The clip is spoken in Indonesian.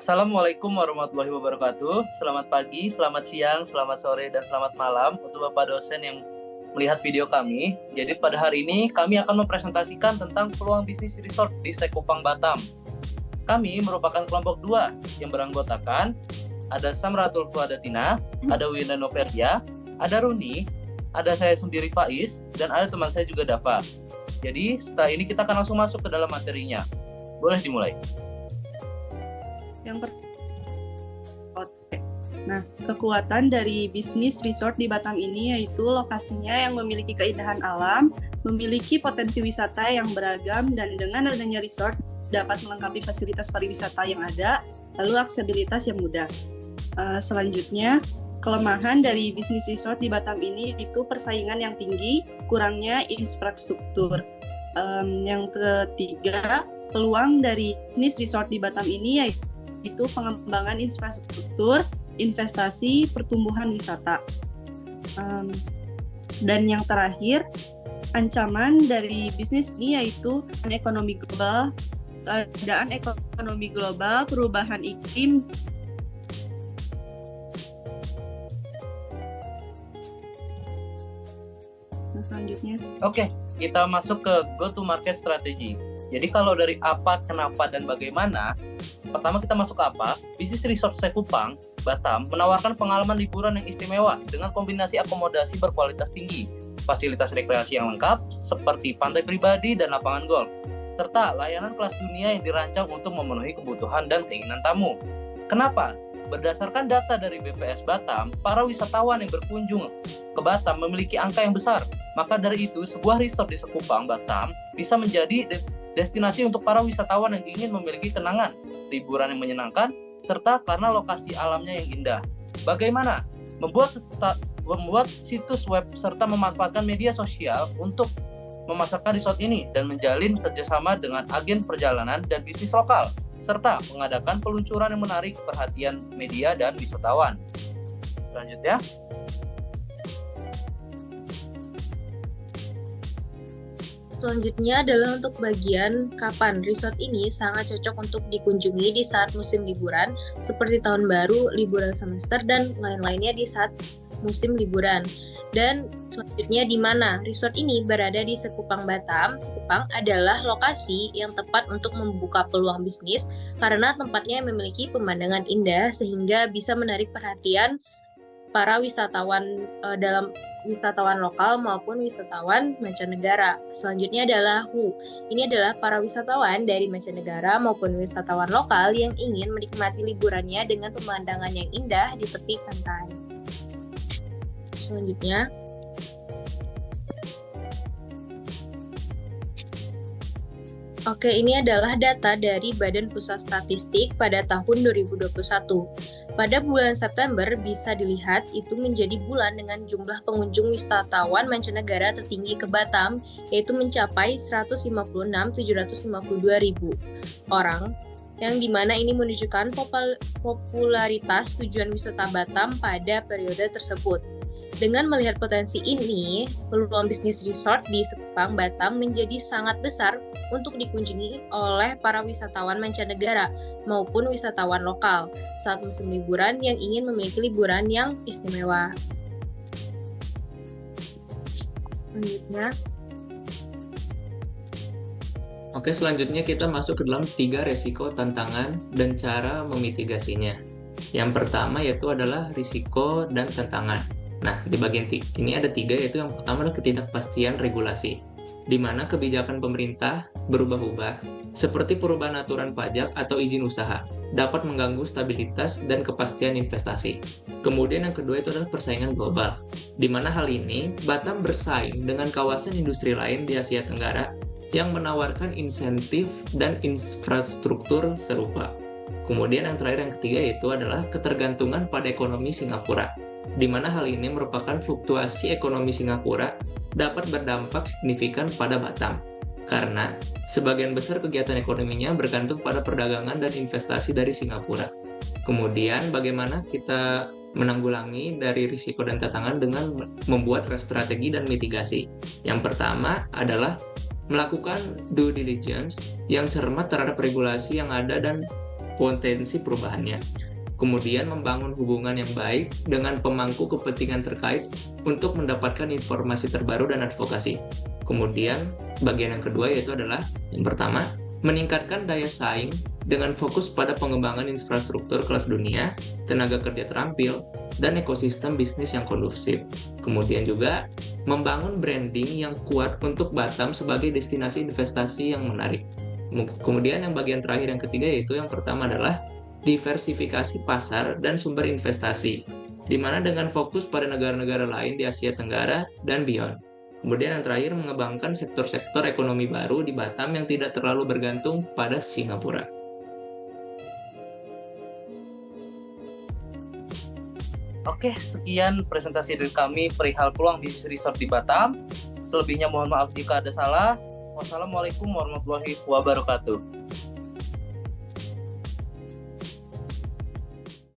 Assalamualaikum warahmatullahi wabarakatuh. Selamat pagi, selamat siang, selamat sore, dan selamat malam untuk Bapak dosen yang melihat video kami. Jadi pada hari ini kami akan mempresentasikan tentang peluang bisnis resort di Sekupang, Batam. Kami merupakan kelompok 2 yang beranggotakan ada Samratul Fuadatina, ada Wina Novelia, ada Runi, ada saya sendiri Faiz, dan ada teman saya juga Dava. Jadi setelah ini kita akan langsung masuk ke dalam materinya. Boleh dimulai. Yang pertama, nah, kekuatan dari bisnis resort di Batam ini yaitu lokasinya yang memiliki keindahan alam, memiliki potensi wisata yang beragam, dan dengan adanya resort dapat melengkapi fasilitas pariwisata yang ada, lalu aksesibilitas yang mudah. Selanjutnya, kelemahan dari bisnis resort di Batam ini itu persaingan yang tinggi, kurangnya infrastruktur. Yang ketiga, peluang dari bisnis resort di Batam ini yaitu pengembangan infrastruktur, investasi, pertumbuhan wisata. Dan yang terakhir, ancaman dari bisnis ini yaitu ekonomi global, keadaan ekonomi global, perubahan iklim. Selanjutnya. Oke, kita masuk ke go to market strategy. Jadi kalau dari apa, kenapa, dan bagaimana, pertama kita masuk ke apa. Bisnis Resort Sekupang, Batam, menawarkan pengalaman liburan yang istimewa dengan kombinasi akomodasi berkualitas tinggi, fasilitas rekreasi yang lengkap seperti pantai pribadi dan lapangan golf, serta layanan kelas dunia yang dirancang untuk memenuhi kebutuhan dan keinginan tamu. Kenapa? Berdasarkan data dari BPS Batam, para wisatawan yang berkunjung ke Batam memiliki angka yang besar. Maka dari itu, sebuah resort di Sekupang, Batam bisa menjadi destinasi untuk para wisatawan yang ingin memiliki kenangan, liburan yang menyenangkan, serta karena lokasi alamnya yang indah. Bagaimana? Membuat situs web serta memanfaatkan media sosial untuk memasarkan resort ini dan menjalin kerjasama dengan agen perjalanan dan bisnis lokal, serta mengadakan peluncuran yang menarik perhatian media dan wisatawan. Selanjutnya, selanjutnya adalah untuk bagian kapan. Resort ini sangat cocok untuk dikunjungi di saat musim liburan, seperti tahun baru, liburan semester, dan lain-lainnya di saat musim liburan. Dan selanjutnya di mana? Resort ini berada di Sekupang, Batam. Sekupang adalah lokasi yang tepat untuk membuka peluang bisnis karena tempatnya memiliki pemandangan indah sehingga bisa menarik perhatian para wisatawan dalam wisatawan lokal maupun wisatawan mancanegara. Selanjutnya adalah WHO. Ini adalah para wisatawan dari mancanegara maupun wisatawan lokal yang ingin menikmati liburannya dengan pemandangan yang indah di tepi pantai. Selanjutnya, oke, ini adalah data dari Badan Pusat Statistik pada tahun 2021. Pada bulan September bisa dilihat itu menjadi bulan dengan jumlah pengunjung wisatawan mancanegara tertinggi ke Batam, yaitu mencapai 156.752.000 orang, yang dimana ini menunjukkan popularitas tujuan wisata Batam pada periode tersebut. Dengan melihat potensi ini, peluang bisnis resort di Sekupang, Batam menjadi sangat besar untuk dikunjungi oleh para wisatawan mancanegara maupun wisatawan lokal saat musim liburan yang ingin memiliki liburan yang istimewa. Selanjutnya. Oke, selanjutnya kita masuk ke dalam 3 resiko, tantangan, dan cara memitigasinya. Yang pertama yaitu adalah risiko dan tantangan. Nah, di bagian ini ada 3, yaitu yang pertama adalah ketidakpastian regulasi, di mana kebijakan pemerintah berubah-ubah, seperti perubahan aturan pajak atau izin usaha, dapat mengganggu stabilitas dan kepastian investasi. Kemudian yang kedua itu adalah persaingan global, di mana hal ini Batam bersaing dengan kawasan industri lain di Asia Tenggara yang menawarkan insentif dan infrastruktur serupa. Kemudian yang terakhir, yang ketiga, yaitu adalah ketergantungan pada ekonomi Singapura, di mana hal ini merupakan fluktuasi ekonomi Singapura dapat berdampak signifikan pada Batam, karena sebagian besar kegiatan ekonominya bergantung pada perdagangan dan investasi dari Singapura. Kemudian bagaimana kita menanggulangi dari risiko dan tantangan dengan membuat strategi dan mitigasi. Yang pertama adalah melakukan due diligence yang cermat terhadap regulasi yang ada dan potensi perubahannya. Kemudian membangun hubungan yang baik dengan pemangku kepentingan terkait untuk mendapatkan informasi terbaru dan advokasi. Kemudian bagian yang kedua yaitu adalah yang pertama, meningkatkan daya saing dengan fokus pada pengembangan infrastruktur kelas dunia, tenaga kerja terampil, dan ekosistem bisnis yang kondusif. Kemudian juga membangun branding yang kuat untuk Batam sebagai destinasi investasi yang menarik. Kemudian yang bagian terakhir yang ketiga yaitu yang pertama adalah diversifikasi pasar dan sumber investasi, di mana dengan fokus pada negara-negara lain di Asia Tenggara dan beyond. Kemudian yang terakhir mengembangkan sektor-sektor ekonomi baru di Batam yang tidak terlalu bergantung pada Singapura. Oke, sekian presentasi dari kami perihal peluang bisnis resort di Batam. Selebihnya mohon maaf jika ada salah. Wassalamualaikum warahmatullahi wabarakatuh.